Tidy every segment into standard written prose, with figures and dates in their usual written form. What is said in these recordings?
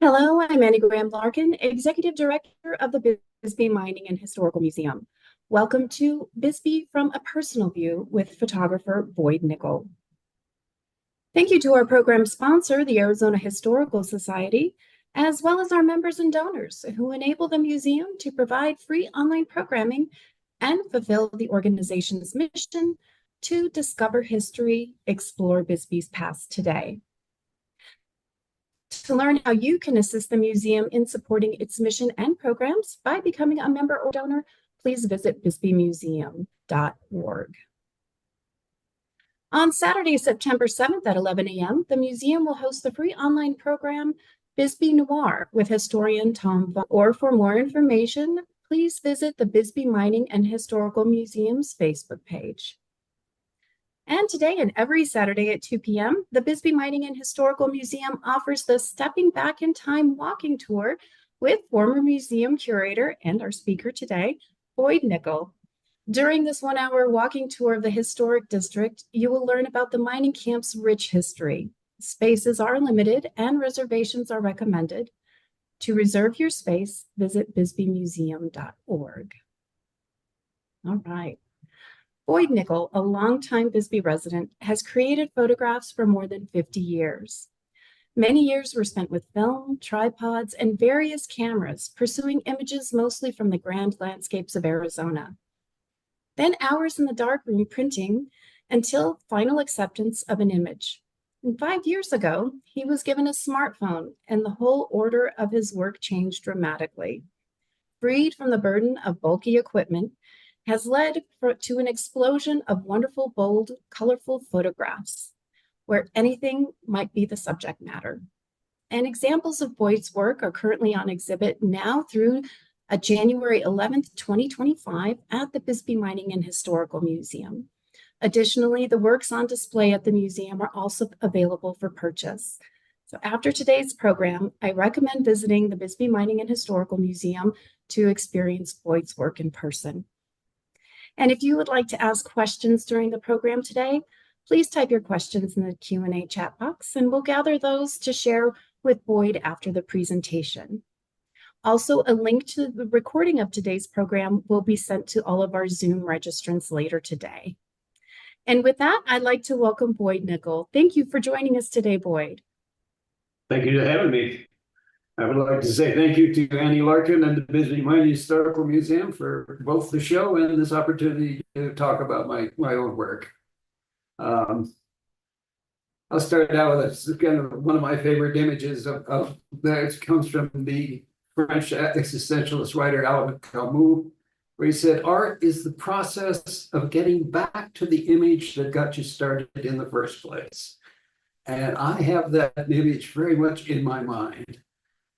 Hello, I'm Annie Graham Larkin, Executive Director of the Bisbee Mining and Historical Museum. Welcome to Bisbee from a Personal View with photographer Boyd Nicholl. Thank you to our program sponsor, the Arizona Historical Society, as well as our members and donors who enable the museum to provide free online programming and fulfill the organization's mission to discover history, explore Bisbee's past today. To learn how you can assist the museum in supporting its mission and programs by becoming a member or donor, please visit bisbeemuseum.org. On Saturday, September 7th at 11 a.m., the museum will host the free online program Bisbee Noir with historian Tom Vaughan. Or for more information, please visit the Bisbee Mining and Historical Museum's Facebook page. And today and every Saturday at 2 p.m., the Bisbee Mining and Historical Museum offers the Stepping Back in Time walking tour with former museum curator and our speaker today, Boyd Nicholl. During this one-hour walking tour of the historic district, you will learn about the mining camp's rich history. Spaces are limited and reservations are recommended. To reserve your space, visit bisbeemuseum.org. All right. Boyd Nicholl, a longtime Bisbee resident, has created photographs for more than 50 years. Many years were spent with film, tripods, and various cameras, pursuing images mostly from the grand landscapes of Arizona. Then hours in the darkroom printing until final acceptance of an image. And 5 years ago, he was given a smartphone, and the whole order of his work changed dramatically. Freed from the burden of bulky equipment, has led to an explosion of wonderful, bold, colorful photographs where anything might be the subject matter. And examples of Boyd's work are currently on exhibit now through January 11th, 2025 at the Bisbee Mining and Historical Museum. Additionally, the works on display at the museum are also available for purchase. So after today's program, I recommend visiting the Bisbee Mining and Historical Museum to experience Boyd's work in person. And if you would like to ask questions during the program today, please type your questions in the Q&A chat box, and we'll gather those to share with Boyd after the presentation. Also, a link to the recording of today's program will be sent to all of our Zoom registrants later today. And with that, I'd like to welcome Boyd Nicholl. Thank you for joining us today, Boyd. Thank you for having me. I would like to say thank you to Annie Larkin and the Bisbee Mining Historical Museum for both the show and this opportunity to talk about my own work. I'll start out with kind of one of my favorite images of that comes from the French existentialist writer Albert Camus, where he said, "Art is the process of getting back to the image that got you started in the first place." And I have that image very much in my mind.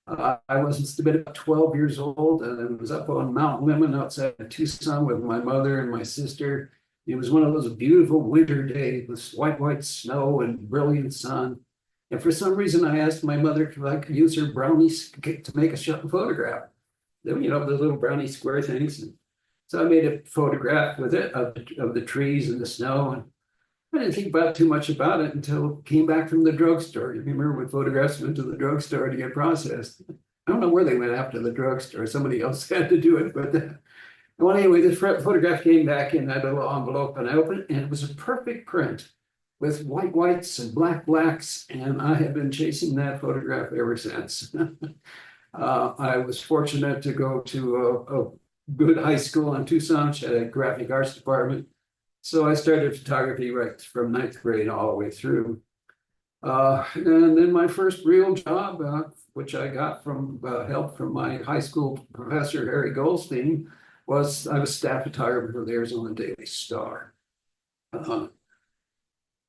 I was about 12 years old, and I was up on Mount Lemmon outside of Tucson with my mother and my sister. It was one of those beautiful winter days with white snow and brilliant sun. And for some reason, I asked my mother if I could use her brownies to make a photograph. You know, the little brownie square things. And so I made a photograph with it of the trees and the snow. And I didn't think about too much about it until it came back from the drugstore. You remember when photographs went to the drugstore to get processed? I don't know where they went after the drugstore. Somebody else had to do it. But well, anyway, this photograph came back in that little envelope, and I opened it, and it was a perfect print with whites and blacks. And I have been chasing that photograph ever since. I was fortunate to go to a good high school in Tucson, which had a graphic arts department. So I started photography right from 9th grade all the way through. And then my first real job, which I got from help from my high school professor, Harry Goldstein, was I was staff photographer for the Arizona Daily Star. And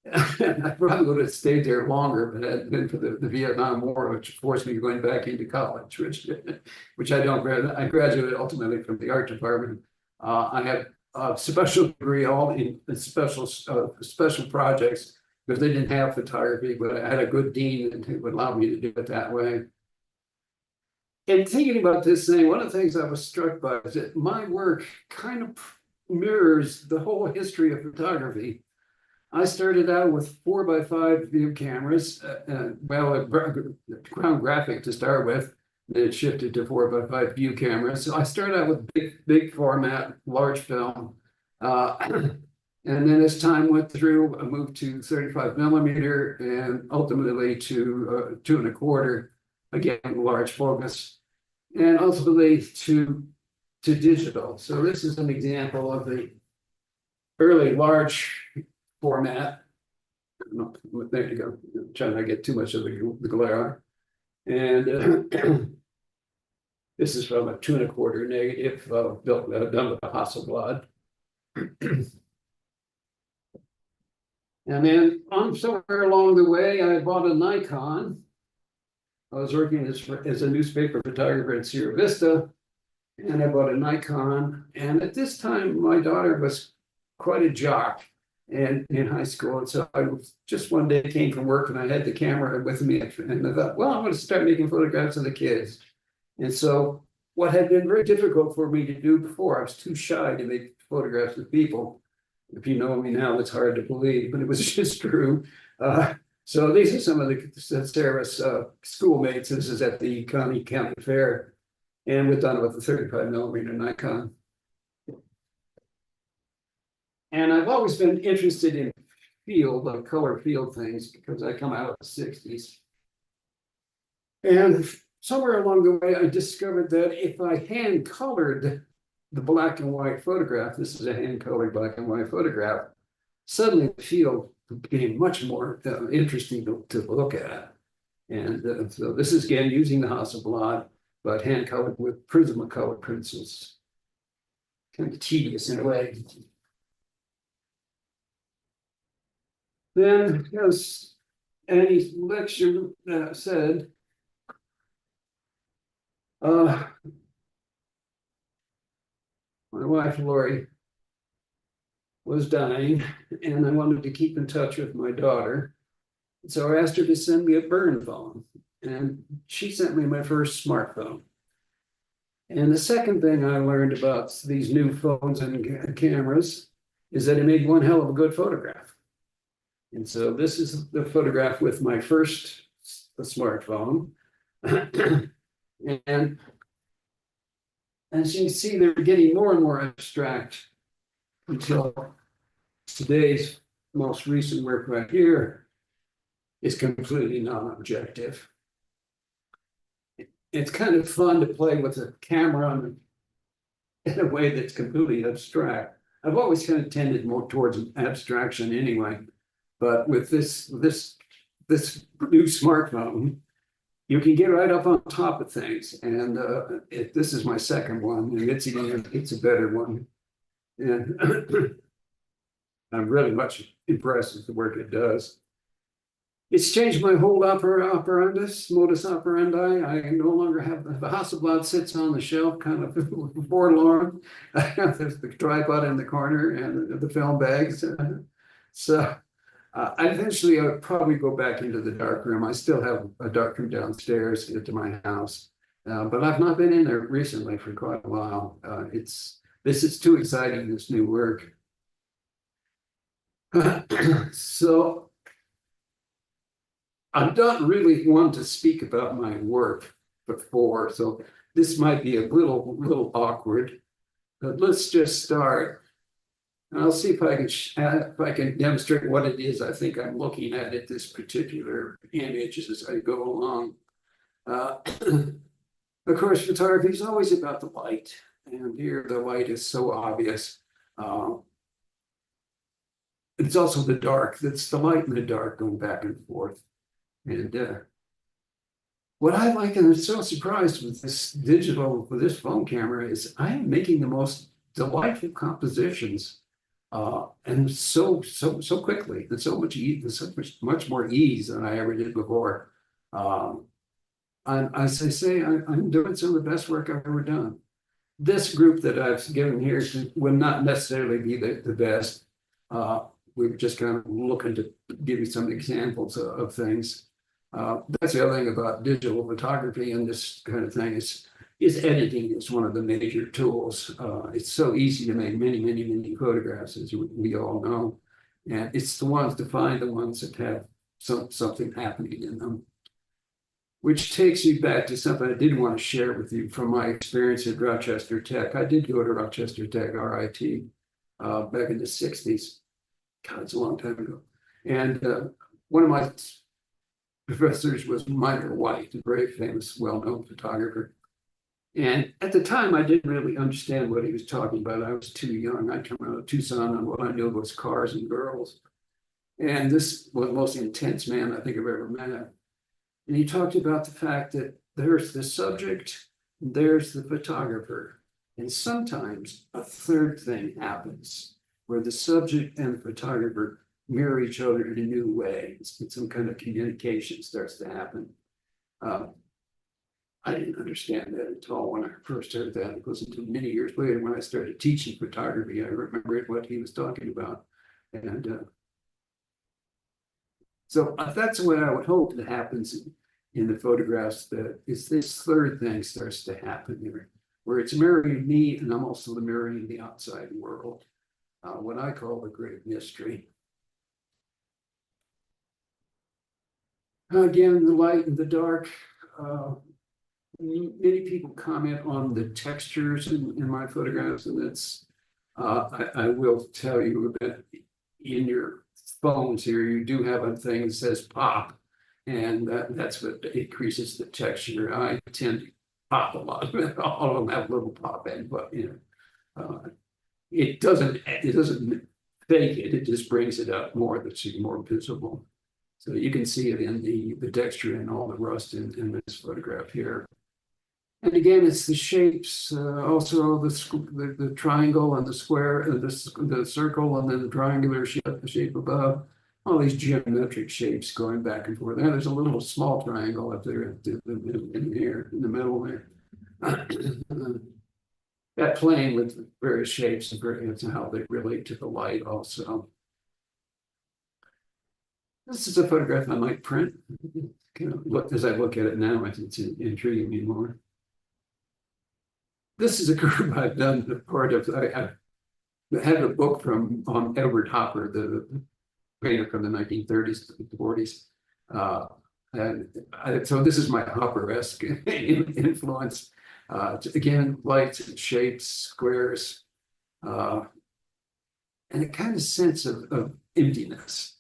I probably would have stayed there longer, but it had been for the Vietnam War, which forced me going back into college, which I don't. I graduated ultimately from the art department. I had a special degree all in special projects because they didn't have photography, but I had a good dean who would allow me to do it that way. And thinking about this thing, one of the things I was struck by is that my work kind of mirrors the whole history of photography. I started out with 4x5 view cameras, ground graphic to start with. Then it shifted to 4x5 view cameras. So I started out with big format, large film. And then as time went through, I moved to 35 millimeter and ultimately to 2.25, again, large focus, and ultimately to digital. So this is an example of the early large format. There you go. I'm trying not to get too much of the glare. And this is from a 2.25 negative done with a Hasselblad. And then somewhere along the way, I bought a Nikon. I was working as a newspaper photographer at Sierra Vista, and I bought a Nikon. And at this time, my daughter was quite a jock in high school. And so I just one day came from work and I had the camera with me. And I thought, well, I'm going to start making photographs of the kids. And so what had been very difficult for me to do before, I was too shy to make photographs of people. If you know me now, it's hard to believe, but it was just true. So these are some of the Sarah's schoolmates. This is at the county fair, and we've done it with the 35 millimeter Nikon. And I've always been interested in field, like color field things, because I come out of the 60s. And somewhere along the way, I discovered that if I hand colored the black and white photograph, this is a hand-colored black and white photograph, suddenly the field became much more interesting to look at. And so this is again using the Hasselblad, but hand-colored with Prismacolor pencils. Kind of tedious in a way. Then, as Annie's lecture said, my wife, Lori, was dying, and I wanted to keep in touch with my daughter. So I asked her to send me a burn phone, and she sent me my first smartphone. And the second thing I learned about these new phones and cameras is that it made one hell of a good photograph. And so this is the photograph with my first smartphone. And as you can see, they're getting more and more abstract until today's most recent work right here is completely non-objective. It's kind of fun to play with a camera in a way that's completely abstract. I've always kind of tended more towards abstraction anyway, but with this new smartphone, you can get right up on top of things. And this is my second one, and it's a better one. And I'm really much impressed with the work it does. It's changed my whole modus operandi. I no longer have the Hasselblad sits on the shelf, kind of forlorn. There's the tripod in the corner and the film bags. So eventually I'll probably go back into the darkroom. I still have a darkroom downstairs to my house, but I've not been in there recently for quite a while. This is too exciting, this new work. So I've not really wanted to speak about my work before, so this might be a little awkward, but let's just start. And I'll see if I can demonstrate what it is I think I'm looking at this particular image as I go along. Of course, photography is always about the light, and here the light is so obvious. It's also the dark. It's the light and the dark going back and forth. And what I like, and I'm so surprised with this phone camera, is I am making the most delightful compositions, and so quickly, and much more ease than I ever did before. As I say, I'm doing some of the best work I've ever done. This group that I've given here would not necessarily be the best. We're just kind of looking to give you some examples of things. That's the other thing about digital photography and this kind of thing is editing is one of the major tools. It's so easy to make many photographs, as we all know. And it's the ones to find the ones that have something happening in them. Which takes me back to something I did want to share with you from my experience at Rochester Tech. I did go to Rochester Tech, RIT, back in the 60s. God, it's a long time ago. And one of my professors was Minor White, a very famous, well-known photographer. And at the time, I didn't really understand what he was talking about. I was too young. I came out of Tucson, and what I knew was cars and girls. And this was the most intense man I think I've ever met. And he talked about the fact that there's the subject, there's the photographer. And sometimes a third thing happens where the subject and the photographer mirror each other in a new way. Some kind of communication starts to happen. I didn't understand that at all when I first heard that. It wasn't until many years later when I started teaching photography, I remembered what he was talking about. And so that's what I would hope that happens in the photographs, that is this third thing starts to happen here, where it's mirroring me and I'm also mirroring the outside world, what I call the great mystery. Again, the light and the dark. Many people comment on the textures in my photographs, and that's, I will tell you that in your phones here, you do have a thing that says pop, and that's what increases the texture. I tend to pop a lot. All of them have a little pop in, but it doesn't fake it. It just brings it up more. That's more visible. So you can see it in the texture and all the rust in this photograph here. And again, it's the shapes, also the triangle and the square, and the circle, and then the triangular shape above. All these geometric shapes going back and forth. And there's a little small triangle up there in here, in the middle there. That playing with various shapes and how they relate to the light also. This is a photograph I might print. As I look at it now, it's intriguing me more. This is a curve I've done part of. I had a book from Edward Hopper, the painter from the 1930s to the 40s. So this is my Hopper-esque influence. Again, lights and shapes, squares, and a kind of sense of emptiness.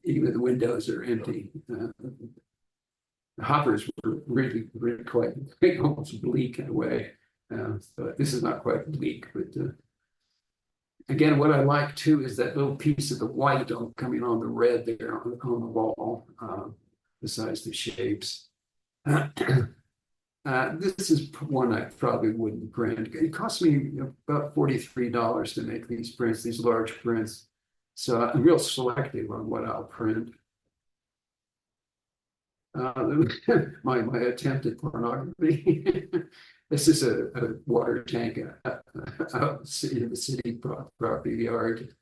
Even the windows are empty. The Hoppers were really, really quite almost bleak in a way. But this is not quite bleak, but again, what I like too is that little piece of the white coming on the red there on the wall, besides the shapes. This is one I probably wouldn't print. It cost me about $43 to make these prints, these large prints. So I'm real selective on what I'll print. My attempt at pornography. This is a water tank out in the city property yard.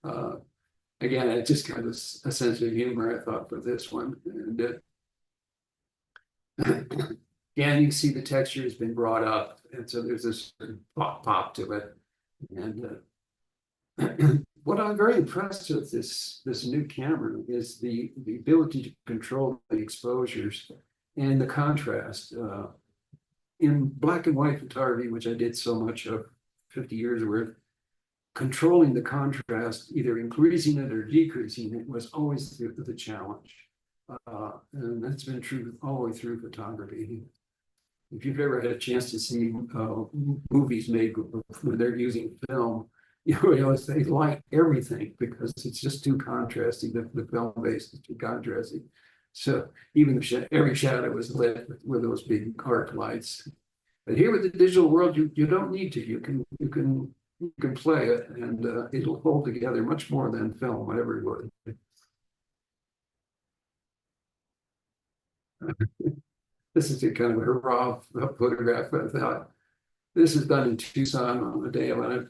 Again, it's just kind of a sense of humor, I thought, for this one. And again, you can see the texture has been brought up, and so there's this pop to it. And what I'm very impressed with this new camera is the ability to control the exposures and the contrast. In black and white photography, which I did so much of 50 years worth, controlling the contrast, either increasing it or decreasing it, was always the challenge. And that's been true all the way through photography. If you've ever had a chance to see movies made when they're using film, you realize they light everything because it's just too contrasting. The film base is too contrasting. So even every shadow was lit with those big arc lights. But here with the digital world, you don't need to. You can play it, and it'll hold together much more than film, whatever it would. This is a kind of a raw photograph. I thought this is done in Tucson on the day when I'm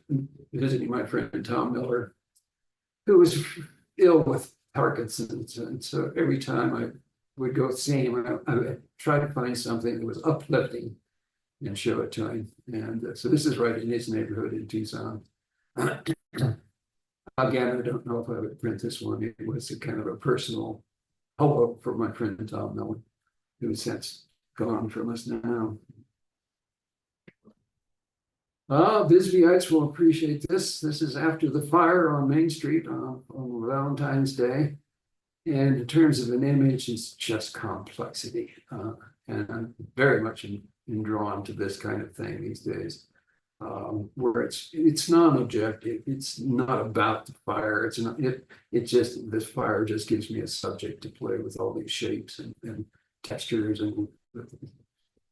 visiting my friend Tom Miller, who was ill with Parkinson's, and so every time I would go see him, I would try to find something that was uplifting and show it to him. And so this is right in his neighborhood in Tucson. Again, I don't know if I would print this one. It was a kind of a personal hello for my friend Tom Miller, who has since gone from us now. Bisbeeites will appreciate this. This is after the fire on Main Street on Valentine's Day. And in terms of an image, it's just complexity. And I'm very much drawn to this kind of thing these days, where it's non-objective. It's not about the fire. It's not it just this fire just gives me a subject to play with all these shapes and textures, and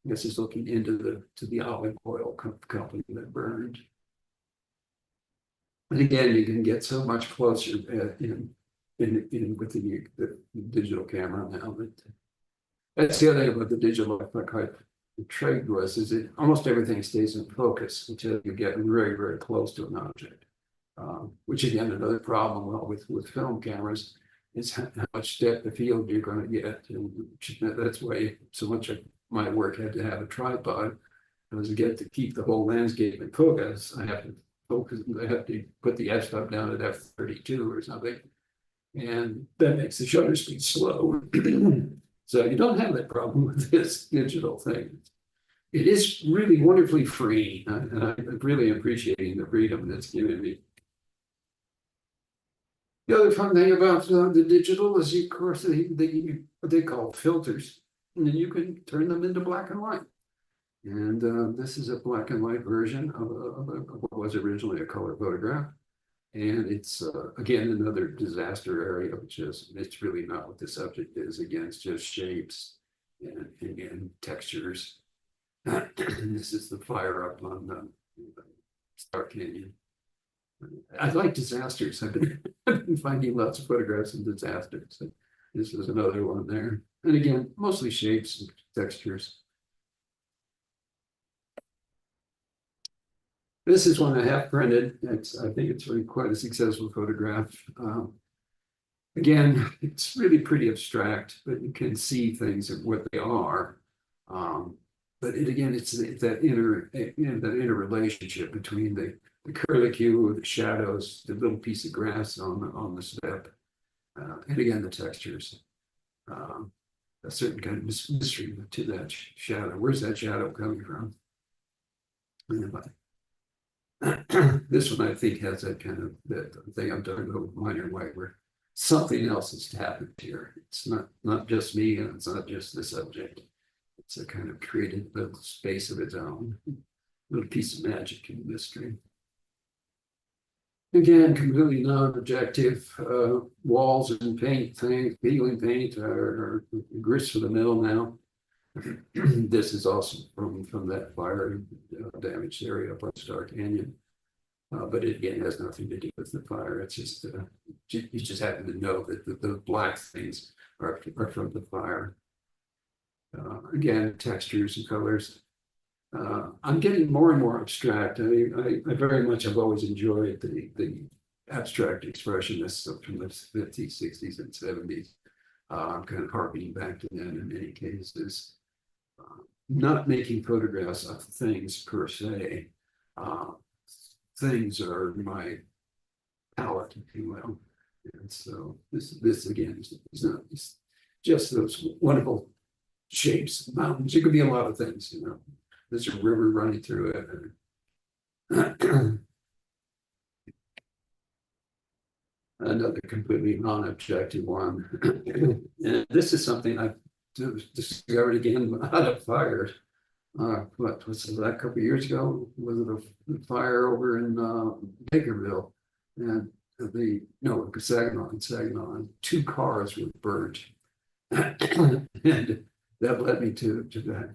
this is looking into the olive oil company that burned. And again, you can get so much closer in with the digital camera now. That's the other thing about the digital quite intrigued was is that almost everything stays in focus until you get very, very close to an object. Which again, another problem with film cameras is how much depth of field you're going to get. And that's why so much of my work had to have a tripod. Because again, to keep the whole landscape in focus, I have to put the f-stop down at f32 or something. And that makes the shutter speed slow. So you don't have that problem with this digital thing. It is really wonderfully free, and I'm really appreciating the freedom that's given me. The other fun thing about the digital is, of course, what they call filters, and then you can turn them into black and white. And this is a black and white version of what was originally a color photograph. And it's, again, another disaster area, which is, it's really not what the subject is. Again, it's just shapes and again, textures. This is the fire up on Star Canyon. I like disasters. I've been finding lots of photographs of disasters. So this is another one there. And again, mostly shapes and textures. This is one I have printed. I think it's really quite a successful photograph. Again, it's really pretty abstract, but you can see things of what they are. But again, it's that inner relationship between the curlicue, the shadows, the little piece of grass on the step, and again the textures. A certain kind of mystery to that shadow. Where's that shadow coming from? This one I think has that kind of that thing I'm talking about with minor white, where something else has happened here. It's not just me, and it's not just the subject. It's a kind of created little space of its own, little piece of magic and mystery. Again, completely non-objective. Walls and paint things, peeling paint are grist for the mill now. This is also from that fire damaged area up on Star Canyon. But it again has nothing to do with the fire. It's just you just happen to know that the black things are from the fire. Again, textures and colors. I'm getting more and more abstract. I mean, I very much have always enjoyed the abstract expressionists from the 50s, 60s, and 70s. I'm kind of harkening back to them in many cases. Not making photographs of things per se. Things are my palette, if you will. And so this again is not just those wonderful shapes, mountains. It could be a lot of things, you know. There's a river running through it. Another completely non-objective one. And this is something I've discovered again out of fires. What was that, a couple of years ago? Was it a fire over in Bakerville? And Saginaw, and 2 cars were burnt. And that led me to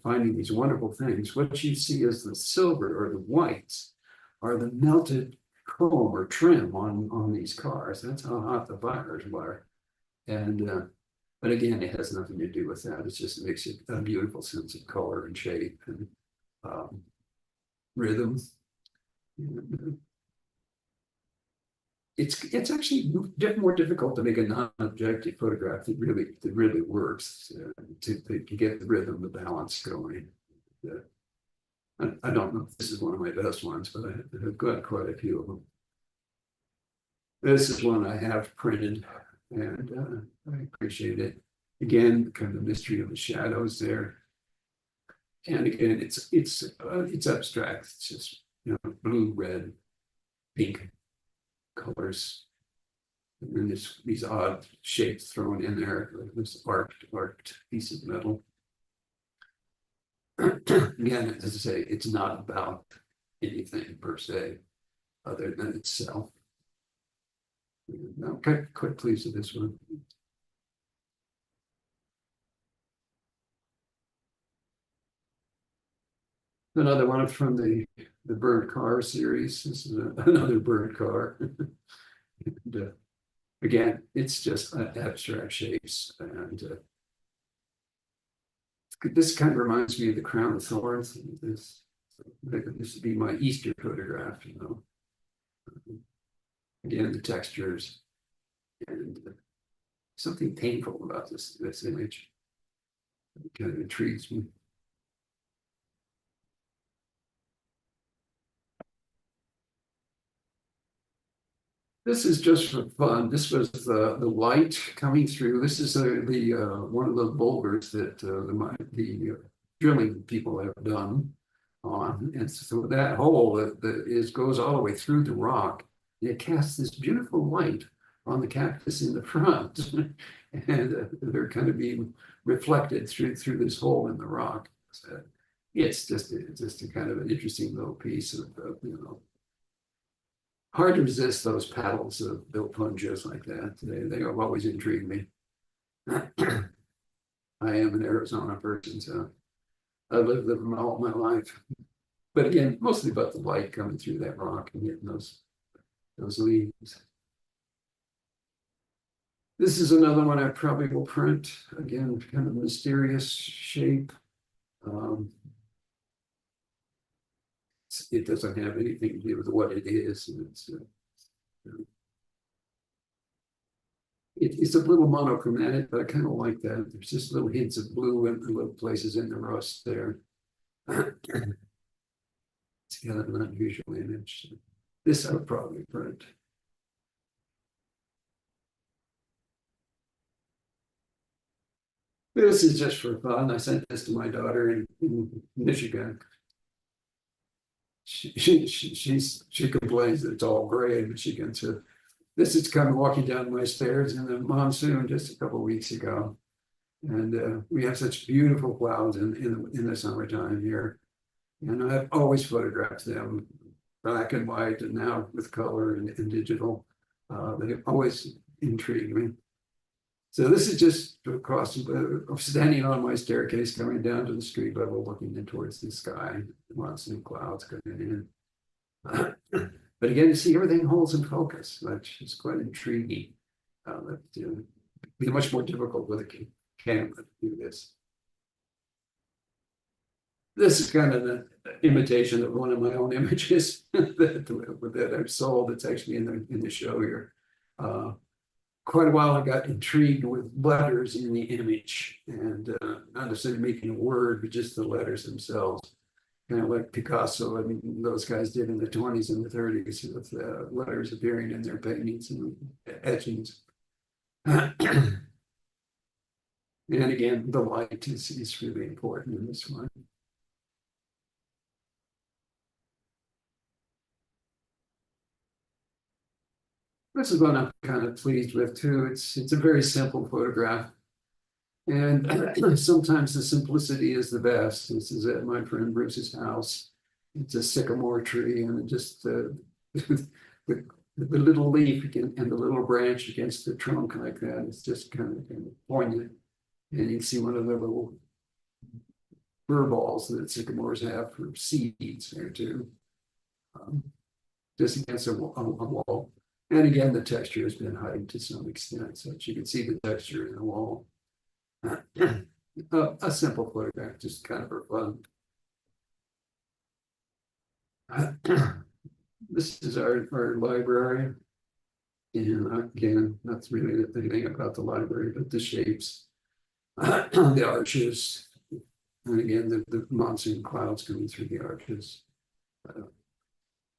finding these wonderful things. What you see as the silver or the whites are the melted chrome or trim on these cars. That's how hot the fires were. And but again, it has nothing to do with that. It just makes it a beautiful sense of color and shape and rhythm. It's actually more difficult to make a non-objective photograph that really works to get the rhythm, the balance going. I don't know if this is one of my best ones, but I've got quite a few of them. This is one I have printed, and I appreciate it. Again, kind of the mystery of the shadows there. And again, it's abstract. It's just, you know, blue, red, pink colors. And then these odd shapes thrown in there, like this arced piece of metal. Again, as I say, it's not about anything per se, other than itself. I'm quite pleased with this one. Another one from the bird car series. This is another bird car. And, again, it's just abstract shapes. And this kind of reminds me of the crown of thorns. This would be my Easter photograph, you know. Again, the textures and something painful about this image. It kind of intrigues me. This is just for fun. This was the light coming through. This is the one of the boulders that the drilling people have done on, and so that hole that goes all the way through the rock. It casts this beautiful light on the cactus in the front, and they're kind of being reflected through this hole in the rock. So it's just a kind of an interesting little piece of you know. Hard to resist those paddles of built plunges like that. They have always intrigued me. I am an Arizona person, so I've lived them all my life. But again, mostly about the light coming through that rock and getting those leaves. This is another one I probably will print. Again, kind of mysterious shape. It doesn't have anything to do with what it is. It's a little monochromatic, but I kind of like that. There's just little hints of blue in little places in the rust there. It's kind of an unusual image. This I would probably print. This is just for fun. I sent this to my daughter in Michigan. She complains that it's all gray in Michigan. So this is kind of walking down my stairs in the monsoon just a couple of weeks ago, and we have such beautiful clouds in the summertime here, and I've always photographed them black and white, and now with color and digital. They've always intrigued me. So this is just across, standing on my staircase, coming down to the street level, looking in towards the sky, monsoon clouds coming in. But again, to see everything holds in focus, which is quite intriguing. It'd be much more difficult with a camera to do this. This is kind of an imitation of one of my own images that I've sold. It's actually in the show here. Quite a while I got intrigued with letters in the image, and not necessarily making a word, but just the letters themselves. Kind of like Picasso, I mean, those guys did in the 20s and the 30s with letters appearing in their paintings and etchings. And again, the light is really important in this one. This is one I'm kind of pleased with too. It's a very simple photograph. And sometimes the simplicity is the best. This is at my friend Bruce's house. It's a sycamore tree, and just the little leaf and the little branch against the trunk like that. It's just kind of poignant. And you can see one of the little burr balls that sycamores have for seeds there too. Just against a wall. And again, the texture has been heightened to some extent, so that you can see the texture in the wall. A simple photograph, just kind of for fun. This is our library. And again, not really anything about the library, but the shapes, the arches, and again, the monsoon clouds coming through the arches.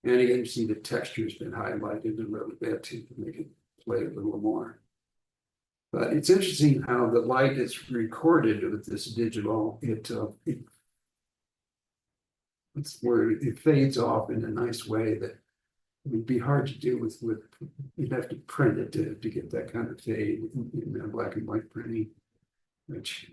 And again, you see the texture's been highlighted a little bit to make it play a little more. But it's interesting how the light is recorded with this digital. It's where it fades off in a nice way that would be hard to do with you'd have to print it to get that kind of fade in black and white printing, which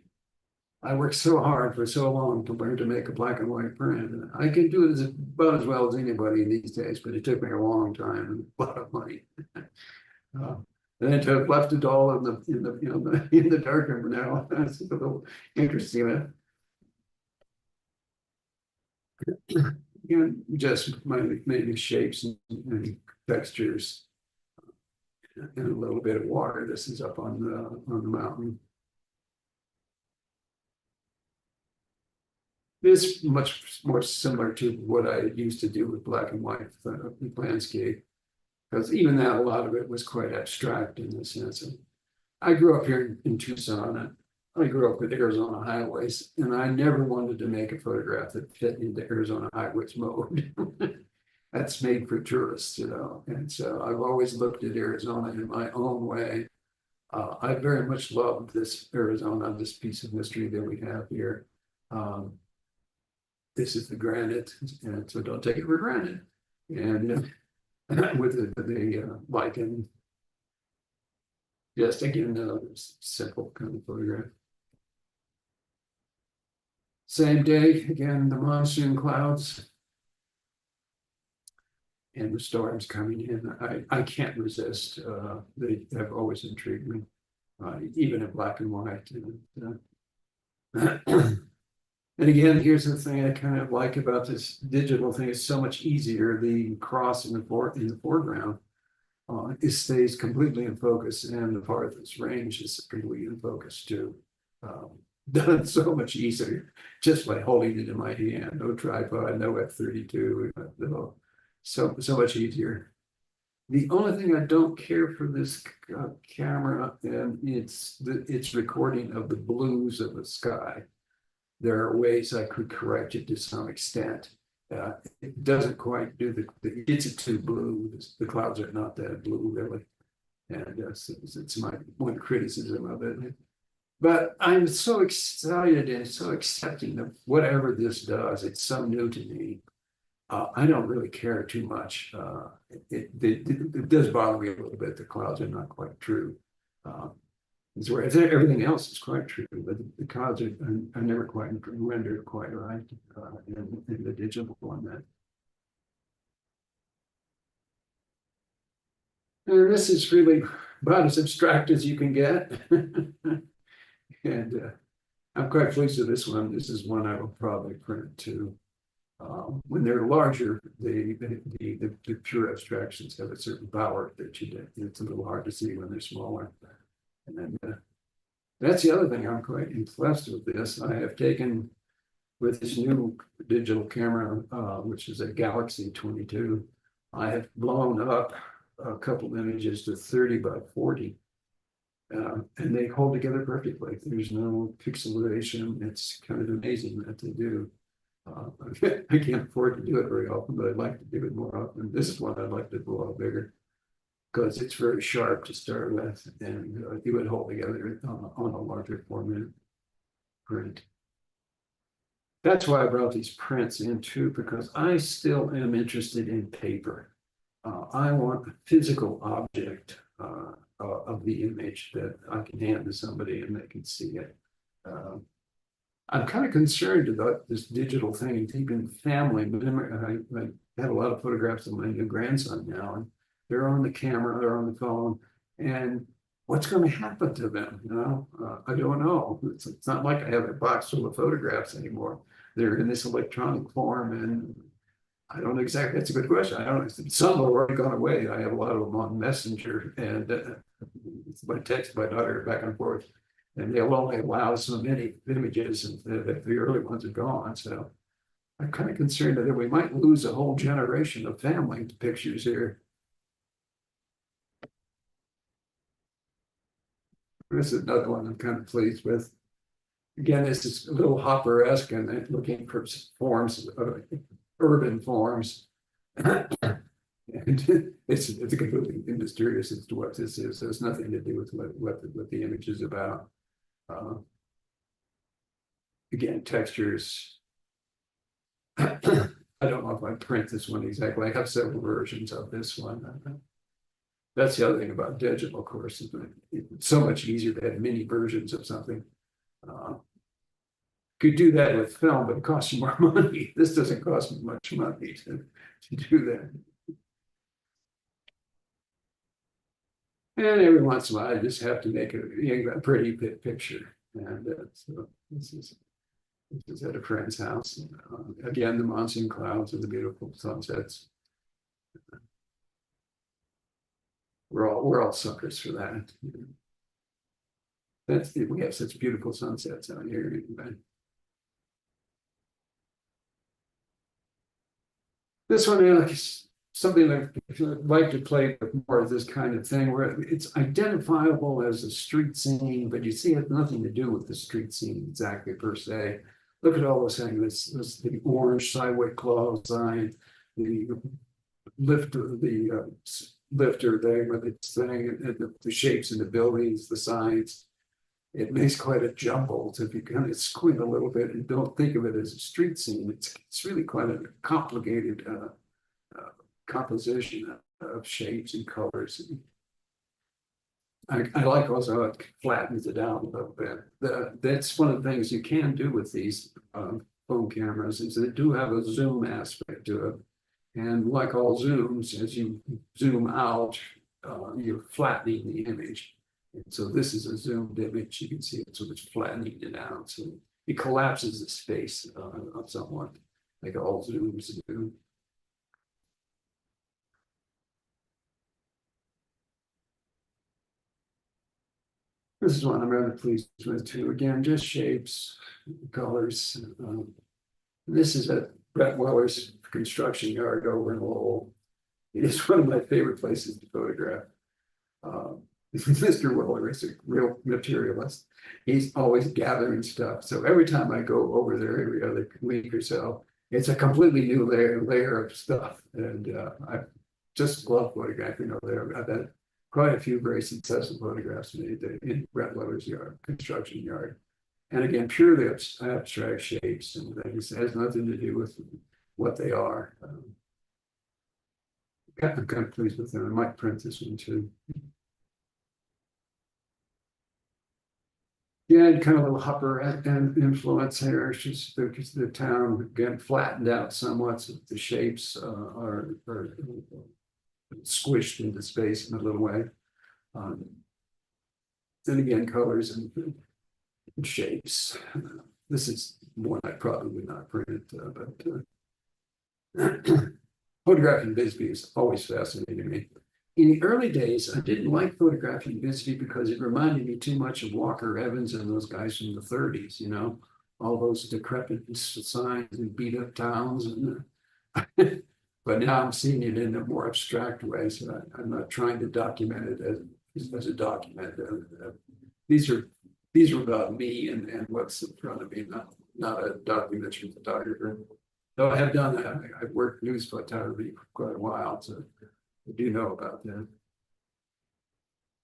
I worked so hard for so long to learn to make a black and white print. And I can do it about as well as anybody these days, but it took me a long time and a lot of money. And then to have left it all in the darkroom now, that's a little interesting. Again, just maybe shapes and textures and a little bit of water. This is up on the mountain. This is much more similar to what I used to do with black and white landscape, because even that, a lot of it was quite abstract in the sense of, I grew up here in Tucson, and I grew up with Arizona highways, and I never wanted to make a photograph that fit into Arizona highways mode. That's made for tourists, and so I've always looked at Arizona in my own way. I very much love this Arizona, this piece of mystery that we have here. This is the granite, and so don't take it for granted. And with the lichen, just again, simple kind of photograph. Same day, again, the monsoon clouds and the storms coming in. I can't resist. They have always intrigued me, even in black and white. And again, here's the thing I kind of like about this digital thing. It's so much easier. The cross in the foreground, it stays completely in focus, and the part that's range is completely in focus too. Done so much easier just by holding it in my hand. No tripod, no F32, so much easier. The only thing I don't care for this camera, and it's recording of the blues of the sky. There are ways I could correct it to some extent. It doesn't quite do it's too blue. The clouds are not that blue, really. And it's my one criticism of it. But I'm so excited and so accepting of whatever this does. It's so new to me. I don't really care too much. It does bother me a little bit. The clouds are not quite true. Whereas everything else is quite true, but the clouds are never quite rendered quite right in the digital format. And this is really about as abstract as you can get. And I'm quite pleased with this one. This is one I will probably print too. When they're larger, the pure abstractions have a certain power that it's a little hard to see when they're smaller. And then that's the other thing I'm quite impressed with this. I have taken with this new digital camera, which is a Galaxy 22, I have blown up a couple images to 30 by 40. And they hold together perfectly. There's no pixelation. It's kind of amazing that they do. I can't afford to do it very often, but I'd like to do it more often. This is one I'd like to blow up bigger, because it's very sharp to start with, and it would hold together on a larger format print. That's why I brought these prints in too, because I still am interested in paper. I want a physical object of the image that I can hand to somebody and they can see it. I'm kind of concerned about this digital thing and keeping family. But I have a lot of photographs of my new grandson now, and they're on the camera, they're on the phone, and what's going to happen to them? I don't know. It's not like I have a box full of photographs anymore. They're in this electronic form, and I don't know exactly. That's a good question. I don't know. Some have already gone away. I have a lot of them on Messenger, and by text my daughter back and forth, and they'll only allow so many images, and the early ones are gone. So I'm kind of concerned that we might lose a whole generation of family pictures here. This is another one I'm kind of pleased with. Again, this is a little Hopper-esque and looking for forms, urban forms. And it's completely mysterious as to what this is. It has nothing to do with what the image is about. Uh, again, textures. I don't know if I print this one exactly. I have several versions of this one. That's the other thing about digital, of course, is that it's so much easier to have mini versions of something. Could do that with film, but it costs you more money. This doesn't cost me much money to do that. And every once in a while, I just have to make a pretty picture. And so this is at a friend's house. Again, the monsoon clouds and the beautiful sunsets. We're all suckers for that. We have such beautiful sunsets out here. This one is something I'd like to play with more of this kind of thing where it's identifiable as a street scene, but you see it has nothing to do with the street scene exactly per se. Look at all those things. This the orange sideway claw sign, the lifter, the lifter there with its thing, and the shapes in the buildings, the signs. It makes quite a jumble. So if you kind of squint a little bit and don't think of it as a street scene, it's really quite a complicated composition of shapes and colors. I like also how it flattens it out a little bit. That's one of the things you can do with these phone cameras is they do have a zoom aspect to it. And like all zooms, as you zoom out, you're flattening the image. And so this is a zoomed image. You can see it sort of flattening it out. So it collapses the space somewhat, like all zooms do. This is one I'm rather pleased with too. Again, just shapes, colors. This is at Brett Weller's construction yard over in Lowell. It is one of my favorite places to photograph. Mr. Weller is a real materialist. He's always gathering stuff. So every time I go over there every other week or so, it's a completely new layer of stuff. And I just love photographing over there. I've had quite a few very successful photographs made in Brett Weller's yard, construction yard. And again, purely abstract shapes and things. It has nothing to do with what they are. I'm kind of pleased with them. I might print this one too. Yeah, and kind of a little upper and influence here. It's just the town again flattened out somewhat. So the shapes are squished into space in a little way. Then again, colors and shapes. This is one I probably would not print, but photographing Bisbee is always fascinating me. In the early days, I didn't like photographing Bisbee because it reminded me too much of Walker Evans and those guys from the 30s, you know, all those decrepit signs and beat up towns. And, but now I'm seeing it in a more abstract way. So I'm not trying to document it as a document. These are about me and what's in front of me, not a documentary photographer. Though I have done that. I've worked news photography for quite a while, so I do know about that.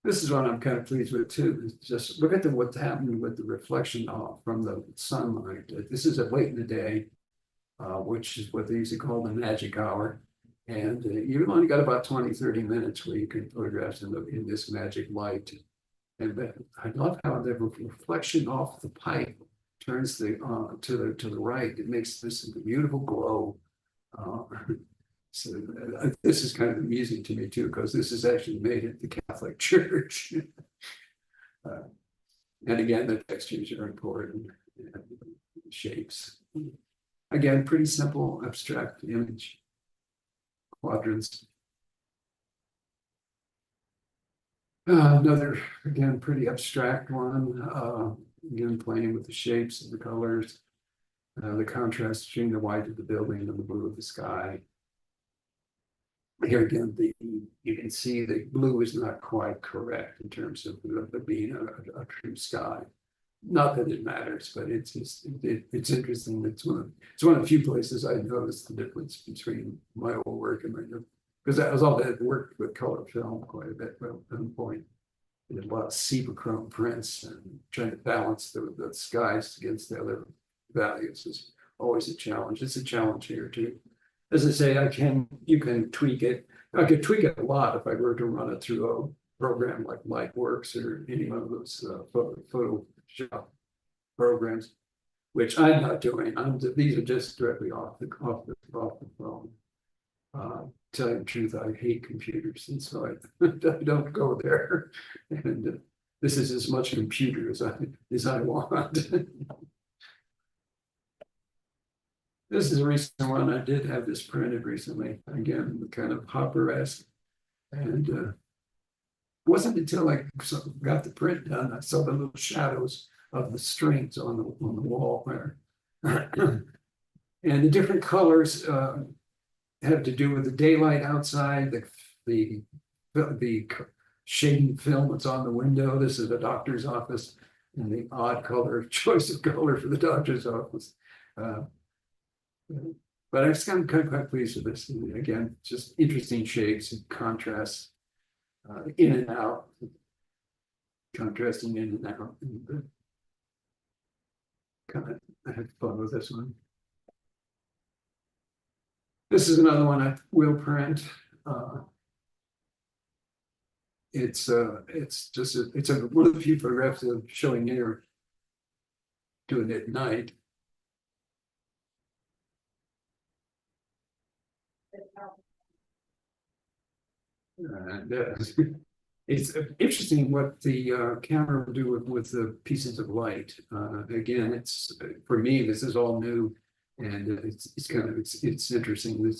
This is one I'm kind of pleased with too. It's just look at what's happening with the reflection off from the sunlight. This is at late in the day, which is what they used to call the magic hour. And you've only got about 20, 30 minutes where you can photograph in this magic light. And I love how the reflection off the pipe turns to the right. It makes this beautiful glow. So this is kind of amusing to me too, because this is actually made at the Catholic Church. And again, the textures are important, and shapes. Again, pretty simple, abstract image, quadrants. Another, again, pretty abstract one. Again, playing with the shapes and the colors, the contrast between the white of the building and the blue of the sky. Here again, you can see the blue is not quite correct in terms of being a true sky. not that it matters, but it's just it's interesting. It's one of the few places I noticed the difference between my old work and my new, because that was all that worked with color film quite a bit at one point. I did a lot of Cibachrome prints and trying to balance the skies against the other values is always a challenge. It's a challenge here too. As I say, you can tweak it. I could tweak it a lot if I were to run it through a program like Lightworks or any one of those Photoshop programs, which I'm not doing. These are just directly off the phone. Tell you the truth, I hate computers, and so I don't go there. And this is as much computer as I want. This is a recent one. I did have this printed recently. Again, kind of Hopper-esque. And it wasn't until I got the print done, I saw the little shadows of the strings on the wall there. And the different colors have to do with the daylight outside, the shading film that's on the window. This is the doctor's office, and the odd choice of color for the doctor's office. But I'm just kind of quite pleased with this. And again, just interesting shapes and contrasts, in and out, contrasting in and out. And, I had fun with this one. This is another one I will print. It's one of the few photographs of showing here doing it at night. And it's interesting what the camera will do with the pieces of light. Again, it's for me, this is all new, and it's interesting.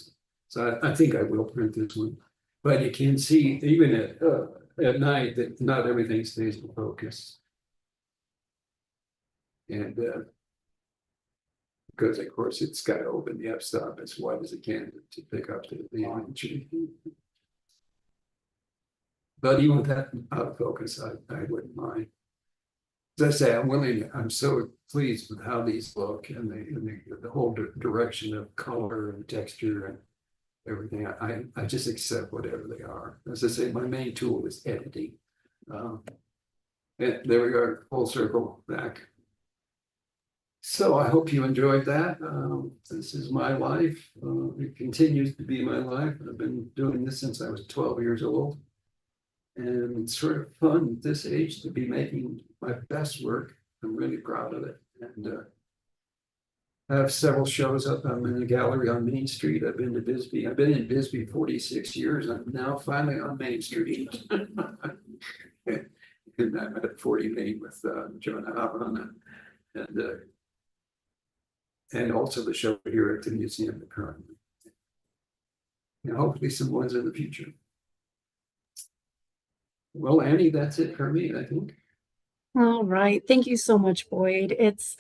So I think I will print this one, but you can see even at night that not everything stays in focus, and because of course it's got to open the f-stop as wide as it can to pick up the image. But even with that out of focus, I wouldn't mind. As I say, I'm so pleased with how these look and the whole direction of color and texture and everything. I just accept whatever they are. As I say, my main tool is editing. And there we are, full circle back. So I hope you enjoyed that. This is my life. It continues to be my life. I've been doing this since I was 12 years old. And it's sort of fun at this age to be making my best work. I'm really proud of it. And I have several shows up. I'm in the gallery on Main Street. I've been to Bisbee. I've been in Bisbee 46 years. I'm now finally on Main Street. And I'm at 40 Main with Jonah Havan and also the show here at the museum currently. And hopefully some ones in the future. Well, Annie, that's it for me, I think. All right. Thank you so much, Boyd. It's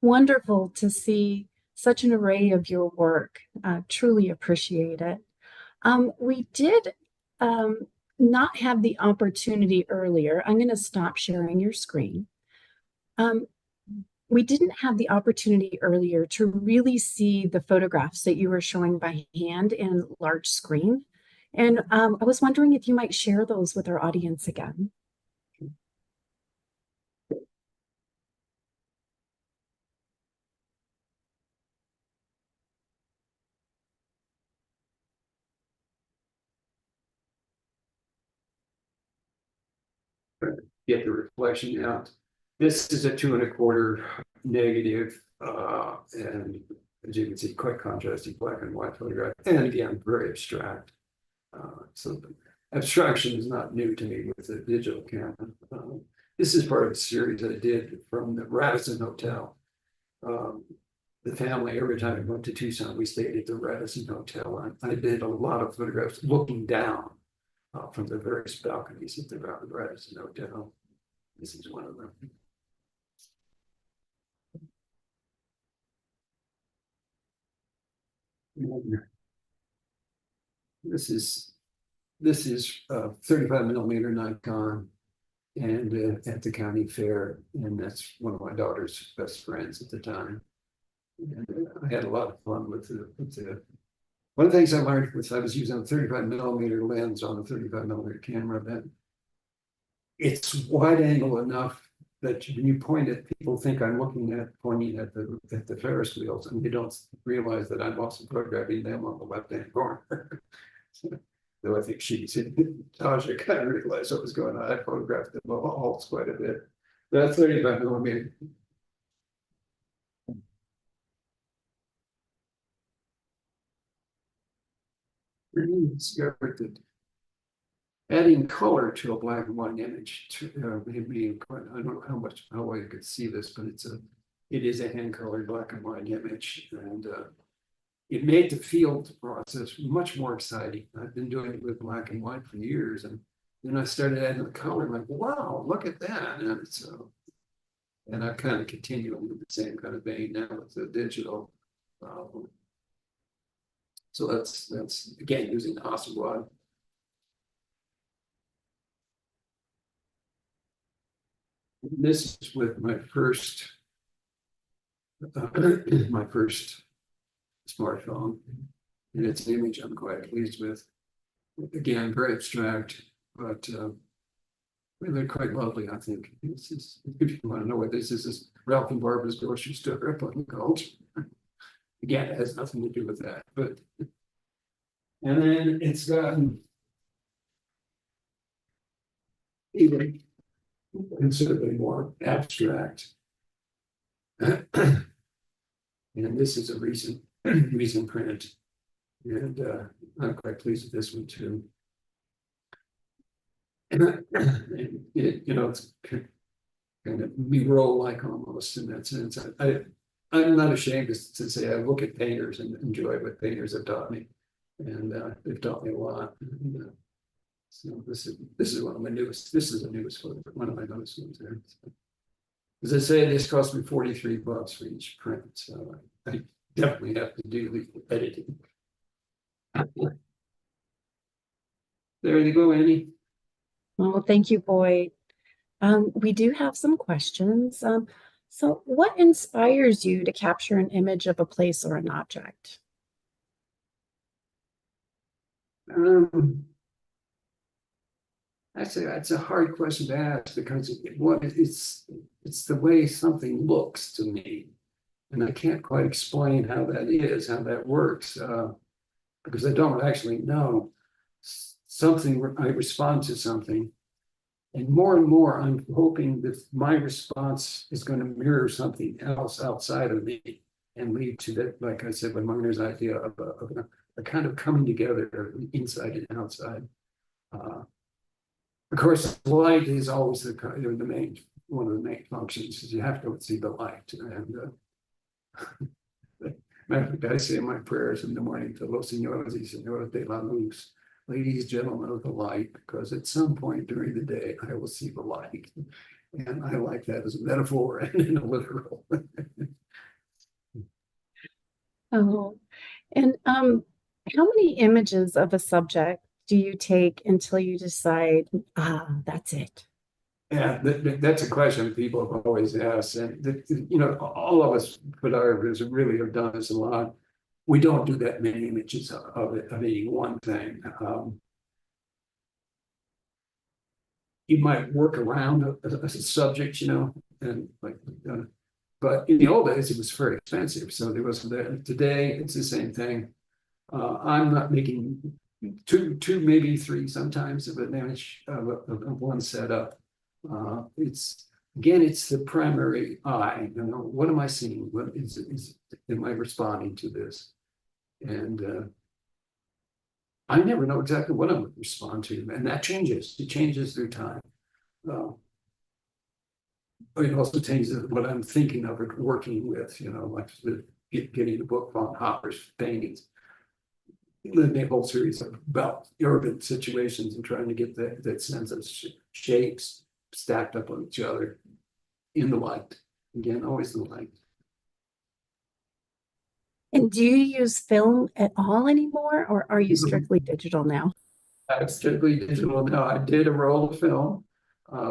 wonderful to see such an array of your work. Truly appreciate it. We did not have the opportunity earlier. I'm going to stop sharing your screen. We didn't have the opportunity earlier to really see the photographs that you were showing by hand in large screen. And I was wondering if you might share those with our audience again. Get the reflection out. This is a 2¼ negative, and as you can see, quite contrasting black and white photograph, and again, very abstract. So the abstraction is not new to me with the digital camera. This is part of a series I did from the Radisson Hotel. The family, every time I went to Tucson, we stayed at the Radisson Hotel. I did a lot of photographs looking down from the various balconies at the Radisson Hotel. This is one of them. This is 35mm Nikon. and at the county fair, and that's one of my daughter's best friends at the time. And I had a lot of fun with the one of the things I learned was I was using a 35 millimeter lens on a 35 millimeter camera, that it's wide angle enough that when you point it, people think I'm pointing at the Ferris wheels, and they don't realize that I'm also photographing them on the left-hand corner. Though I think Tasha kind of realized what was going on. I photographed them all quite a bit. That's 35 millimeter. Discovered that adding color to a black and white image made me quite, I don't know how well you could see this, but it is a hand colored black and white image, and it made the field process much more exciting. I've been doing it with black and white for years, and then I started adding the color. I'm like, wow, look at that! And so, and I kind of continue with the same kind of vein now with the digital. So that's again using Hasselblad. This is with my first smartphone, and it's an image I'm quite pleased with. Again, very abstract, but really quite lovely. I think this is, if you want to know what this is Ralph and Barbara's grocery store up on the Gulch. Again, it has nothing to do with that, but and then it's gotten even considerably more abstract. And this is a recent print, and I'm quite pleased with this one too. And it's kind of mural-like almost in that sense. I'm not ashamed to say I look at painters and enjoy what painters have taught me, and they've taught me a lot. And, so this is one of my newest. This is the newest photo, one of my newest ones there. So, as I say, this cost me $43 for each print, so I definitely have to do the editing. There you go, Annie. Well, thank you, Boyd. We do have some questions. So what inspires you to capture an image of a place or an object? That's a hard question to ask, because it's the way something looks to me, and I can't quite explain how that works, because I don't actually know. I respond to something, and more I'm hoping that my response is going to mirror something else outside of me and lead to that, like I said, with Miner's idea of a kind of coming together inside and outside. Of course, light is always one of the main functions, is you have to see the light. And matter of fact, I say my prayers in the morning to Los Señores y Señoras de la Luz, ladies, gentlemen of the light, because at some point during the day I will see the light, and I like that as a metaphor and in a literal. Oh, and how many images of a subject do you take until you decide, that's it? Yeah, that's a question people have always asked, and all of us photographers really have done this a lot. We don't do that many images of any one thing. You might work around a subject, and like, but in the old days it was very expensive, so there wasn't that. Today it's the same thing. I'm not making two, maybe three sometimes of an image of one setup. It's the primary eye. What am I seeing? What am I responding to this? And I never know exactly what I'm going to respond to, and that changes. It changes through time. But it also changes what I'm thinking of or working with. Like getting a book on Hopper's paintings. They a whole series about urban situations and trying to get that sense of shapes stacked up on each other in the light. Again, always the light. And do you use film at all anymore, or are you strictly digital now? I'm strictly digital now. I did a roll of film.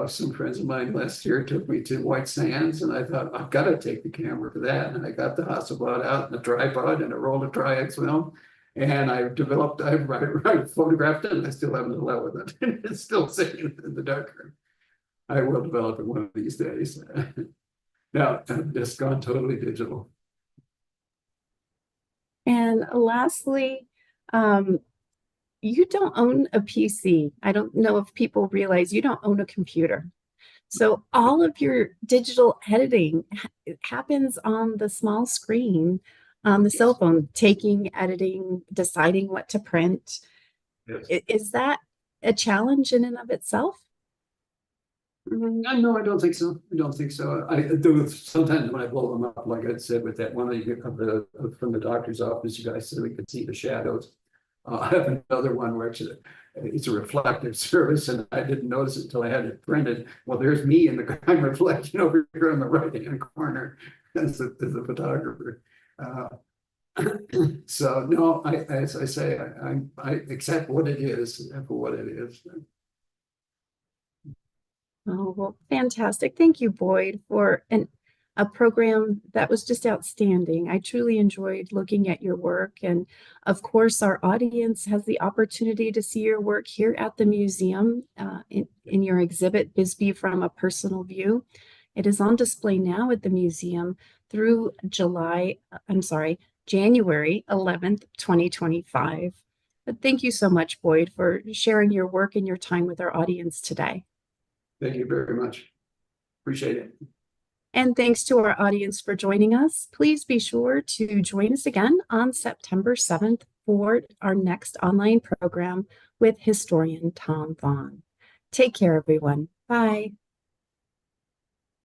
Some friends of mine last year took me to White Sands, and I thought, I've got to take the camera for that. And I got the Hasselblad out and a tripod and a roll of Tri-X film. And I photographed it, and I still haven't done with it. It's still sitting in the darkroom. I will develop it one of these days. Now, I've just gone totally digital. And lastly, you don't own a PC. I don't know if people realize you don't own a computer. So all of your digital editing happens on the small screen on the cell phone, taking, editing, deciding what to print. Yes. Is that a challenge in and of itself? No, I don't think so. I don't think so. I do sometimes when I blow them up, like I said, with that one from the doctor's office, you guys said we could see the shadows. I have another one where it's a reflective surface, and I didn't notice it until I had it printed. Well, there's me in the I'm reflecting over here in the right-hand corner as a photographer. So no, as I say, I accept what it is for what it is. Oh, well, fantastic. Thank you, Boyd, for a program that was just outstanding. I truly enjoyed looking at your work. And of course, our audience has the opportunity to see your work here at the museum in your exhibit, Bisbee from a Personal View. It is on display now at the museum through January 11th, 2025. But thank you so much, Boyd, for sharing your work and your time with our audience today. Thank you very much. Appreciate it. And thanks to our audience for joining us. Please be sure to join us again on September 7th for our next online program with historian Tom Vaughan. Take care, everyone. Bye.